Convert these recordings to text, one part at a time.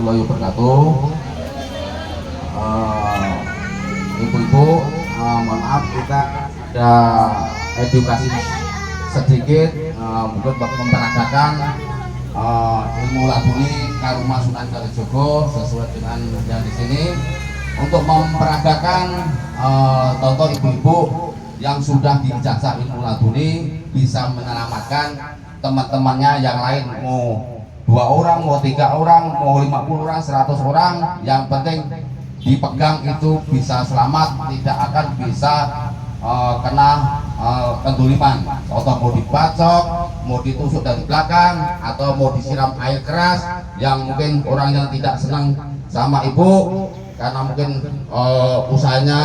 warahmatullahi wabarakatuh. Ibu-ibu, mohon maaf kita ada edukasi sedikit, mungkin memperagakan ilmu laduni Karuma Sunan Kalijogo sesuai dengan yang di sini untuk memperagakan contoh ibu-ibu yang sudah dijajah ilmu laduni bisa menyelamatkan teman-temannya yang lain, mau 2 orang, mau 3 orang, mau 50 orang, 100 orang, yang penting dipegang itu bisa selamat, tidak akan bisa kena kenduliman. Contoh mau dibacok, mau ditusuk dari belakang, atau mau disiram air keras, yang mungkin orang yang tidak senang sama ibu karena mungkin usahanya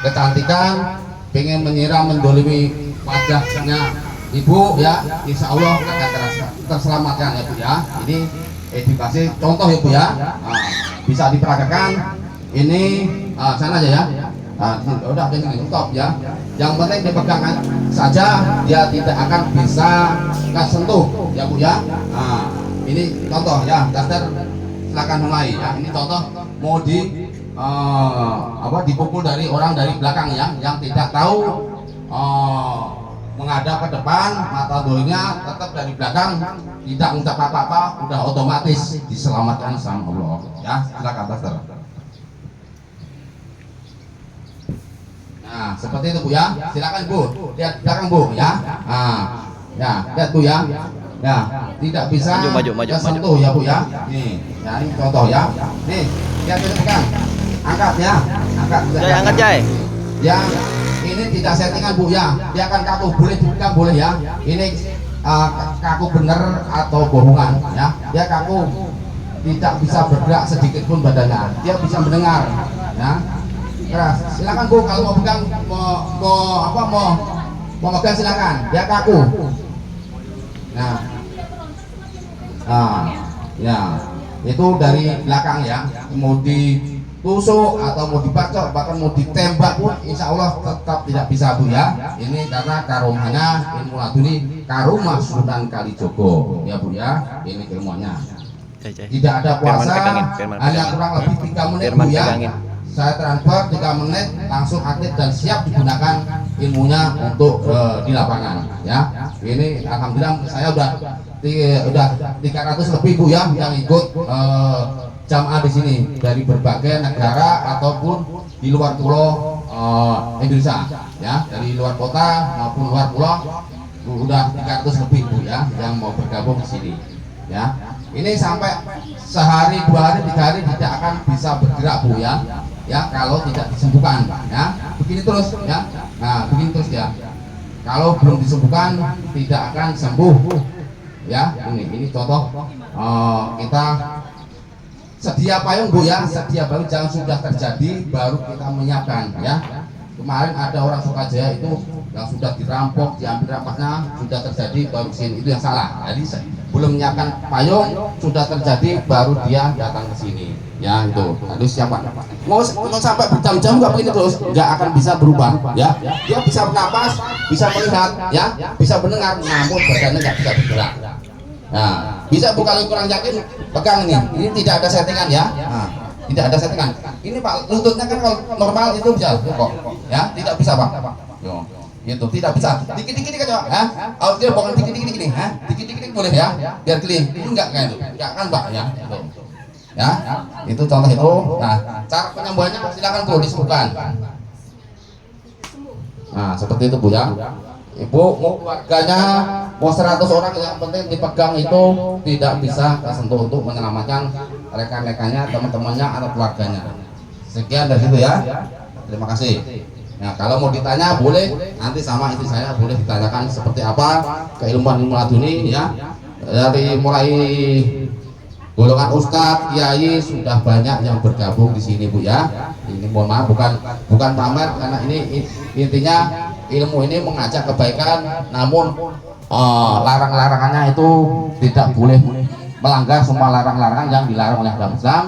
kecantikan, pengen menyiram mendolimi wajahnya ibu, ya insya Allah akan terselamatkan ya bu ya. Ini edukasi contoh ya bu ya, bisa diperagakan ini sana aja ya. Udah ini stop ya, yang penting dipegang saja, dia tidak akan bisa kesentuh ya bu ya. Ini contoh ya, Daster silakan mulai ya. Ini contoh mau dipukul dari orang dari belakang ya, yang tidak tahu menghadap ke depan, mata dulunya tetap dari belakang, tidak mengucap apa-apa, udah otomatis diselamatkan sama Allah ya. Silakan Daster. Nah seperti itu bu ya, silakan bu, lihat belakang bu ya. Ya lihat bu ya, ya tidak bisa tersentuh ya bu ya. Nih ya, ini contoh ya. Nih lihat itu kan, angkat ya, angkat Jai. Ya ini tidak settingan bu ya, dia akan kaku, boleh dipegang boleh ya. Ini kaku bener atau bohongan ya, dia kaku, tidak bisa bergerak sedikit pun badannya, dia bisa mendengar ya. Keras, silakan bu, kalau mau pegang, mau pegang silakan, dia kaku. Ya itu dari belakang ya, mau ditusuk atau mau dibacok, bahkan mau ditembak pun insya Allah tetap tidak bisa bu ya. Ini karena karomanya ilmu laduni Karuma Sunan Kalijogo ya bu ya. Ini ilmunya tidak ada puasa, hanya kurang lebih 3 menit bu ya. Saya transfer 3 menit langsung aktif dan siap digunakan ilmunya untuk di lapangan ya. Ini alhamdulillah saya udah 300 lebih bu ya yang ikut jamaah di sini dari berbagai negara ataupun di luar pulau Indonesia ya, dari luar kota maupun luar pulau udah 300 lebih bu ya yang mau bergabung di sini ya. Ini sampai sehari, 2 hari, 3 hari tidak akan bisa bergerak bu ya. Ya kalau tidak disembuhkan ya, begini terus ya. Nah begini terus ya, kalau belum disembuhkan tidak akan sembuh ya. Ini contoh kita sedia payung bu ya, sedia payung, jangan sudah terjadi baru kita menyiapkan ya. Kemarin ada orang Sukajaya itu yang sudah dirampok, diambil rampaknya, sudah terjadi baru sini, itu yang salah. Jadi belum menyiapkan payung, sudah terjadi baru dia datang ke sini ya. Itu harus siapa, mau sampai berjam-jam nggak begini terus nggak akan bisa berubah ya. Dia bisa bernapas, bisa melihat ya, bisa mendengar, namun badannya nggak bisa bergerak. Nah bisa bu, kalau kurang yakin pegang ini tidak ada settingan ya. Tidak ada settingan. Ini pak, lututnya kan kalau normal itu bisa kok ya, tidak bisa pak. Itu tidak bisa, dikit-dikit aja ya. Kalau dia bukan dikit-dikit gini, dikit-dikit boleh ya, biar clean. Ini enggak kayak itu, enggak kan pak ya. Ya, itu contoh itu. Nah, cara penyembuhannya silakan bu disembuhkan. Nah, seperti itu bu ya. Ibu mau keluarganya mau 100 orang, yang penting dipegang itu tidak bisa tersentuh untuk menyelamatkan rekan-rekannya, teman-temannya atau keluarganya. Sekian dari situ ya. Terima kasih. Nah kalau mau ditanya boleh, nanti sama istri saya boleh ditanyakan seperti apa keilmuan ilmu laduni ya. Dari mulai golongan ustadz, kiai sudah banyak yang bergabung di sini bu ya. Ini mohon maaf bukan pamer, karena ini intinya ilmu ini mengajak kebaikan, namun larang-larangannya itu tidak boleh melanggar semua larang-larangan yang dilarang oleh agama Islam,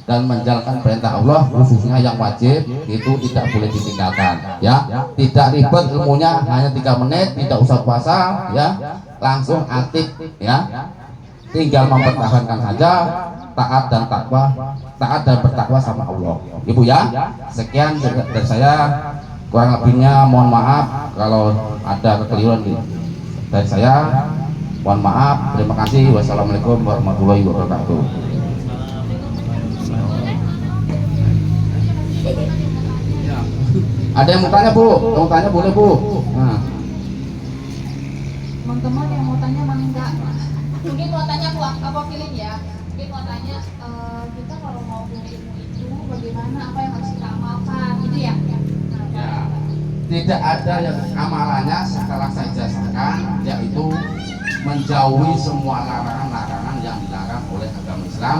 dan menjalankan perintah Allah khususnya yang wajib itu tidak boleh ditinggalkan ya. Tidak ribet ilmunya, hanya 3 menit, tidak usah puasa ya, langsung aktif ya, tinggal mempertahankan saja taat dan takwa, taat dan bertakwa sama Allah. Ibu ya, sekian dari saya, kurang lebihnya mohon maaf kalau ada kekeliruan dari saya. Mohon maaf, terima kasih. Wassalamualaikum warahmatullahi wabarakatuh. Ada yang mau tanya Bu? Mau tanya boleh Bu. Nah. Teman-teman yang mau tanya mangga. Mungkin mau tanya apa feeling ya? Mungkin mau tanya kita kalau mau punya ilmu itu bagaimana, apa yang harus kita amalkan gitu ya? Ya, tidak ada yang amalannya setelah saya jelaskan, yaitu menjauhi semua larangan-larangan yang dilarang oleh agama Islam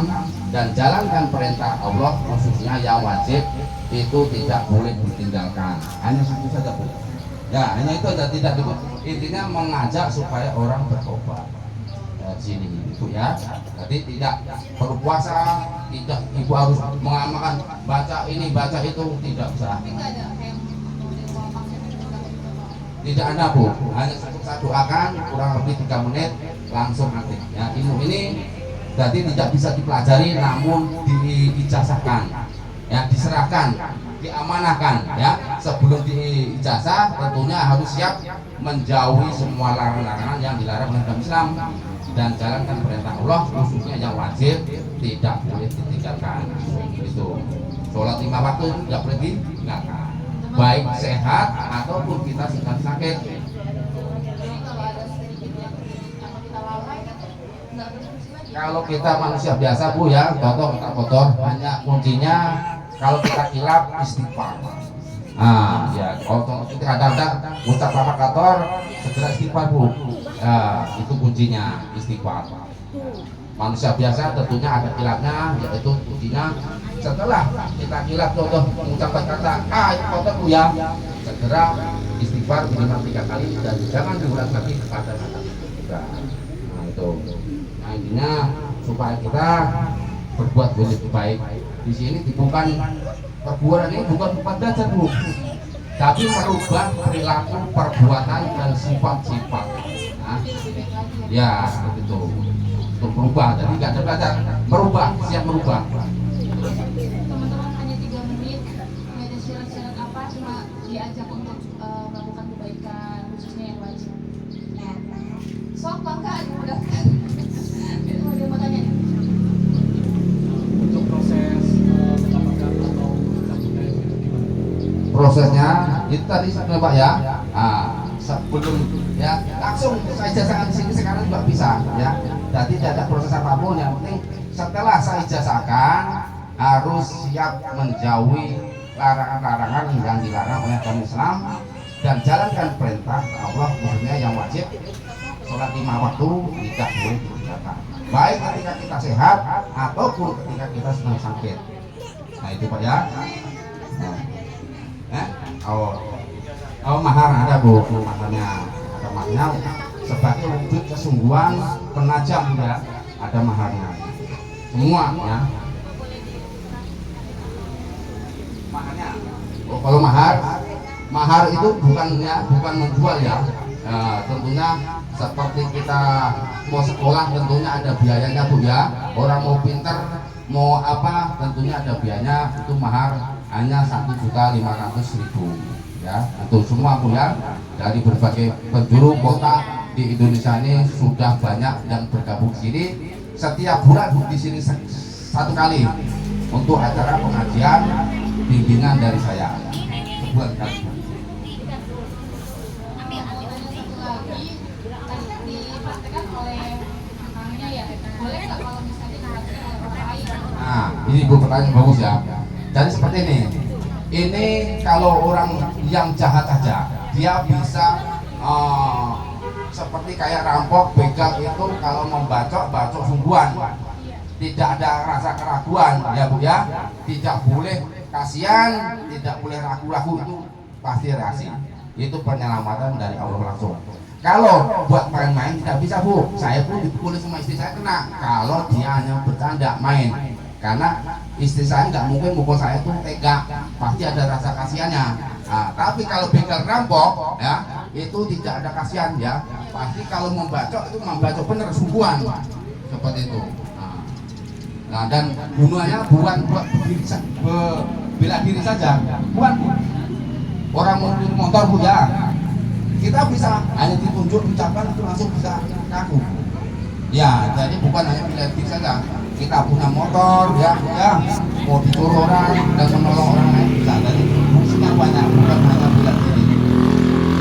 dan jalankan perintah Allah, khususnya yang wajib itu tidak boleh ditinggalkan. Hanya satu saja Bu. Ya, hanya itu saja, tidak dibuat. Intinya mengajak supaya orang bertobat. Sini itu ya. Jadi tidak perlu puasa, tidak ibu harus mengamalkan baca ini baca itu, tidak usah. Tapi nggak ada kayak Tidak ada Bu. Hanya saya doakan kurang lebih 3 menit langsung aktif. Ya, ilmu ini jadi tidak bisa dipelajari namun diijazahkan. Ya, diserahkan, diamanahkan ya. Sebelum diijazah tentunya harus siap menjauhi semua larangan-larangan yang dilarang oleh agama Islam dan jalankan perintah Allah, khususnya yang wajib tidak boleh ditinggalkan. Itu sholat 5 waktu tidak boleh ditinggalkan, baik sehat ataupun kita sedang sakit. Kalau kita manusia biasa Bu ya, kotor, hanya kuncinya kalau kita kilap istighfar. Nah, ya kalau kita kadang-kadang ucap apa kotor, segera istighfar Bu. Ya, itu kuncinya istighfar. Manusia biasa tentunya ada kilapnya, yaitu kuncinya setelah kita kilap contoh mengucapkan kata itu kotor Bu ya, segera istighfar minimal 3 kali dan jangan diulang lagi kepada kata itu. Nah itu. Nah intinya supaya kita berbuat lebih baik. Di sini bukan perbuatan ini bukan derajat Bu, tapi merubah perilaku, perbuatan dan sifat-sifat. Nah, ya begitu. Untuk berubah, jadi nggak ada belajar, merubah, siap merubah. teman-teman hanya 3 menit, nggak ada syarat-syarat apa, cuma diajak untuk melakukan kebaikan khususnya yang wajib. Sok bangga dimudahkan. Itu ada mau tanya. Untuk proses mendapatkan atau mencabutnya itu gimana? Prosesnya itu tadi sebenarnya Pak ya. Sebelum ya langsung saya ijazahkan di sini sekarang juga bisa ya. Jadi tidak ada proses apapun, yang penting setelah saya ijazahkan harus siap menjauhi larangan-larangan yang dilarang oleh agama Islam dan jalankan perintah Allah, maksudnya yang wajib sholat 5 waktu tidak boleh ditinggalkan, baik ketika kita sehat ataupun ketika kita sedang sakit. Nah itu Pak ya. Oh mahar ada Bu, maharnya ada maharnya sebagai wujud kesungguhan penajam ya, ada maharnya semua ya. Maharnya, kalau mahar itu bukan menjual ya. Tentunya seperti kita mau sekolah tentunya ada biayanya Bu ya. Orang mau pinter mau apa tentunya ada biayanya. Itu mahar hanya 1.500.000 ya. Itu semua Bu ya, dari berbagai penjuru kota di Indonesia ini sudah banyak yang bergabung di sini. Setiap bulan Bu di sini 1 kali untuk acara pengajian bimbingan dari saya, sebulan kali. Nah, ini Bu pertanyaan bagus ya. Jadi seperti ini kalau orang yang jahat saja dia bisa seperti kayak rampok, begal itu kalau membacok sungguhan, tidak ada rasa keraguan ya Bu ya, tidak boleh kasihan, tidak boleh ragu-ragu, itu pasti reaksi, itu penyelamatan dari Allah langsung. Kalau buat main-main tidak bisa Bu, saya pun dipukul sama istri saya kena kalau dia hanya bercanda main, karena istri saya nggak mungkin mukul saya tuh tega, pasti ada rasa kasihannya. Nah, tapi kalau begal rampok ya itu tidak ada kasihan ya, pasti kalau membacok itu membacok bener sungguhan seperti itu. Nah, dan gunanya bukan buat bela diri saja, bukan. Orang mau beli motor Bu ya, kita bisa hanya ditunjuk ucapan itu langsung bisa ngaku. Ya, jadi bukan hanya bela diri saja. Kita punya motor ya, mau disuruh orang dan menolong orang lain bisa. Jadi fungsinya banyak, bukan hanya bela diri.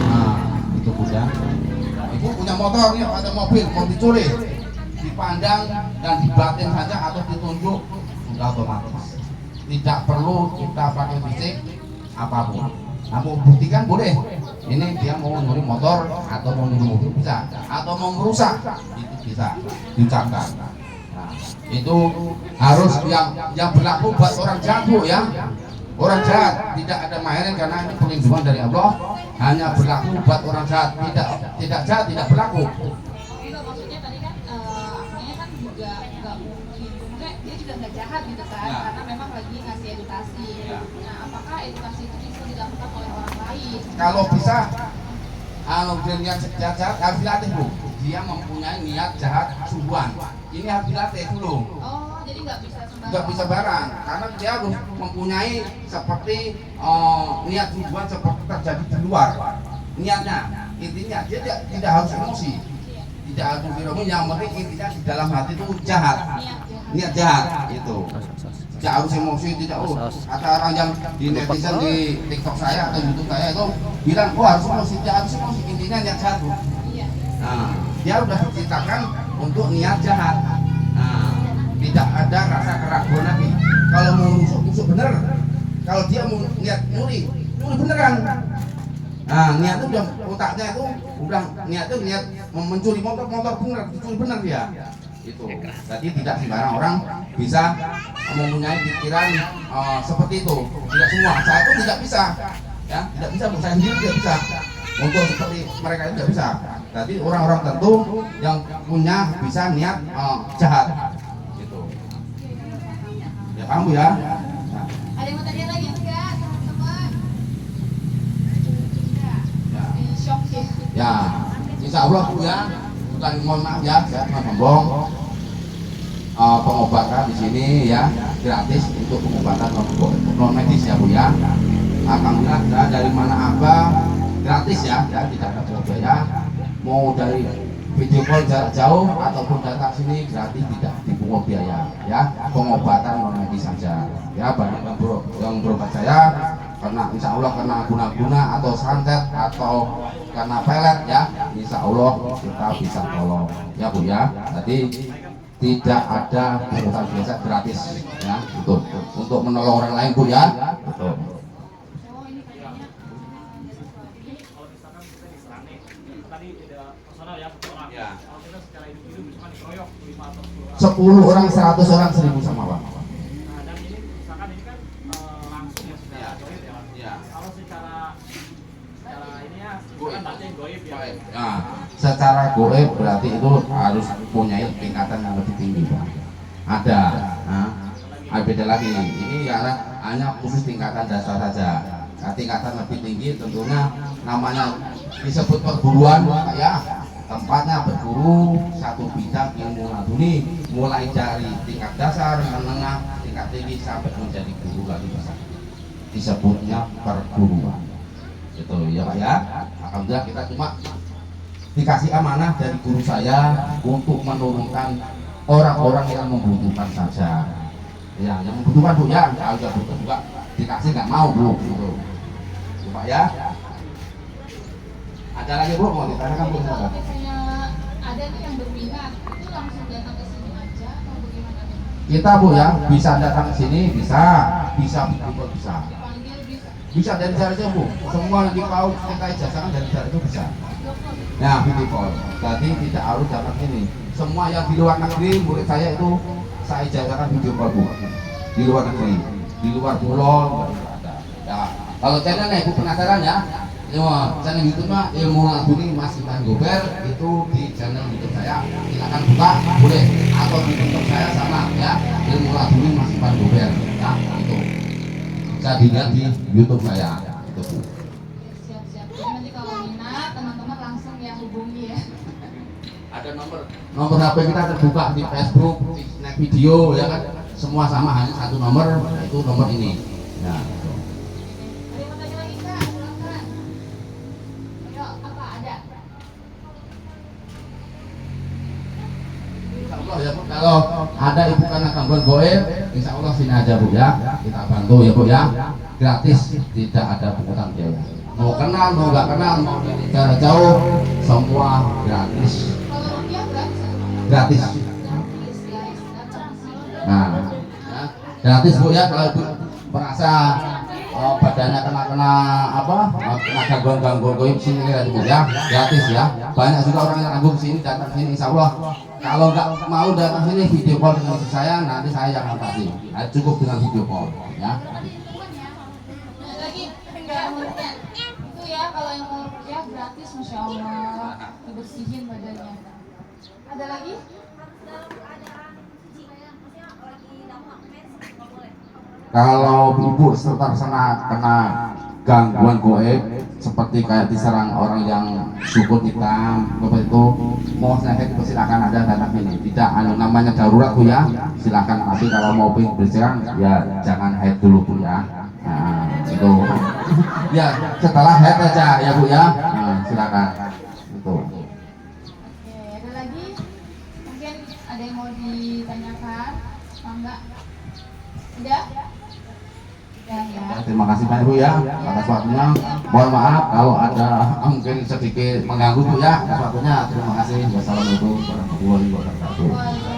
Nah, itu Bu ya. Ibu punya motor ya, ada mobil mau dicuri, dipandang dan dibatin saja atau ditunjuk sudah otomatis. Tidak perlu kita pakai fisik apapun. Mau buktikan boleh. Ini dia mau nyuri motor atau mau nyuri mobil bisa, atau mau merusak itu bisa diucapkan. Nah, itu harus yang berlaku buat orang jahat Bu ya. Orang jahat tidak ada mainin karena ini perlindungan dari Allah. Hanya berlaku buat orang jahat, tidak jahat tidak berlaku. Enggak, maksudnya tadi kan akangnya kan juga nggak mungkin, enggak dia juga nggak jahat gitu kan, Ya. karena memang lagi ngasih edukasi. Ya. Nah, apakah edukasi itu bisa dilakukan oleh orang lain? Kalau bisa, dia niat jahat harus dilatih Bu. Dia mempunyai niat jahat sungguhan. Ini harus dilatih dulu. Oh, jadi nggak bisa sembarang. Nggak bisa barang, karena dia harus mempunyai seperti niat sungguhan seperti terjadi di luar. Niatnya, intinya dia tidak harus emosi, tidak harus emosi. Yang penting intinya di dalam hati itu jahat, niat jahat itu. Tidak harus emosi, tidak. Ada orang yang di netizen di TikTok saya atau YouTube saya itu bilang, harus emosi, tidak harus emosi. Intinya niat jahat Bu. Iya. Nah, dia sudah diciptakan untuk niat jahat. Nah, tidak ada rasa keraguan lagi. Kalau mau nusuk bener. Kalau dia mau niat nyuri beneran. Nah, niat itu udah otaknya itu udah niat mencuri motor bener, dicuri bener dia. Itu. Jadi tidak sembarang orang bisa mempunyai pikiran seperti itu. Tidak semua. Saya itu tidak bisa. Ya, tidak bisa. Saya sendiri tidak bisa. Untuk seperti mereka itu tidak bisa. Jadi orang-orang tertentu yang punya bisa niat jahat. Gitu. Ya paham Bu ya? Nah, Ada yang mau tanya lagi enggak, teman-teman? Enggak. ya. Ini shock ya. Ya, insya Allah Bu ya, bukan mohon maaf ya, saya sombong. Pengobatan di sini ya gratis untuk pengobatan non medis ya Bu ya. Alhamdulillah ya, dari mana apa gratis ya, tidak ada biaya. Mau dari video call jarak jauh ataupun datang sini gratis, tidak dipungut biaya ya. Pengobatan non medis saja ya. Banyak yang berobat saya karena insya Allah kena guna-guna atau santet atau karena pelet ya, insya Allah kita bisa tolong ya Bu ya. Tadi tidak ada pungutan biasa, gratis ya, untuk menolong orang lain Bu ya. Betul. Oh, ini kayaknya Kalau misalkan kita diserang tadi tidak personal ya, satu orang. Ya. Kalau kita secara individu misalkan dikeroyok 5 atau 10 orang. 10 orang, 100 orang, 1000 sama Pak. Nah, dan ini misalkan ini kan langsung ya secara Ya. goib ya. Ya. Kalau secara ini ya, Goib. kan baca yang goib ya. Nah, secara goib berarti itu harus punya tingkatan yang lebih tinggi Pak. Ada. Nah, beda lagi. Ini ya hanya khusus tingkatan dasar saja. Nah, tingkatan lebih tinggi tentunya namanya disebut perguruan Pak ya. Tempatnya berguru satu bidang ilmu laduni, mulai dari tingkat dasar, menengah, tingkat tinggi sampai menjadi guru lagi Pak. Disebutnya perguruan. Itu ya Pak ya. Alhamdulillah kita cuma dikasih amanah dari guru saya untuk menurunkan orang-orang yang membutuhkan saja. Ya, yang membutuhkan Bu ya, kalau nggak butuh juga dikasih nggak mau Bu gitu. Ya, Pak ya. Ada lagi Bu mau ditanyakan Bu? Jadi kalau Silakan. misalnya ada nih yang berminat, itu langsung datang ke sini aja atau bagaimana nih? Kita Bu ya bisa datang ke sini, bisa video bisa. Dipanggil bisa. Bisa dari jarak jauh Bu. Semua yang dipau kita ijazahkan dari jarak itu bisa. Nah, video call. Jadi tidak harus datang sini. Semua yang di luar negeri murid saya itu saya ijazahkan video call Bu. Di luar negeri, di luar pulau ada. Ya, kalau channelnya Ibu penasaran ya, channel YouTube-nya Ilmu Laduni Mas Iman Gober itu di channel YouTube saya. Silakan buka boleh, atau di TikTok saya sama ya, Ilmu Laduni Mas Iman Gober ya, itu bisa dilihat di YouTube saya itu Bu. Siap-siap. Jadi nanti kalau minat, teman-teman langsung ya hubungi ya. Ada nomor HP kita terbuka di Facebook, di snack video ya kan. semua sama, hanya satu nomor, yaitu nomor ini. Ya, gitu. Ada yang mau tanya lagi Kak? Silakan. Ayo, apa ada? Insya Allah ya Bu, kalau ada ibu karena gangguan goib, insya Allah sini aja Bu ya, kita bantu ya Bu ya, gratis, tidak ada pungutan biaya. Mau kenal, mau nggak kenal, mau dari jarak jauh, semua gratis, Kalau rupiah gratis. gratis. Gratis guys, datang sih. Nah, ya, gratis Bu ya, kalau ibu merasa badannya kena apa, kena gangguan goib sini ya Bu ya, gratis ya. Banyak juga orang yang ragu sini datang sini, insya Allah. Kalau nggak mau datang sini, video call dengan saya, nanti saya yang kasih. Nah, cukup dengan video call ya. Ada lagi enggak mulutnya? Itu ya kalau yang mau rupiah gratis, masya Allah, dibersihin badannya. Ada lagi? Kalau ibu terkena gangguan goib seperti kayak diserang orang yang sukun hitam seperti itu, mau saya itu silakan ada datang ini, tidak namanya darurat Bu ya, silakan. Tapi kalau mau berserang ya jangan head dulu Bu ya. Nah, itu ya setelah head aja ya Bu ya. Nah, silakan itu. Oke, ada lagi? Mungkin ada yang mau ditanyakan? Enggak? Tidak? Ya. Terima kasih banyak Bu ya atas waktunya. Mohon maaf kalau ada mungkin sedikit mengganggu Bu ya atas waktunya. Terima kasih. Wassalamualaikum warahmatullahi wabarakatuh. Waalaikumsalam.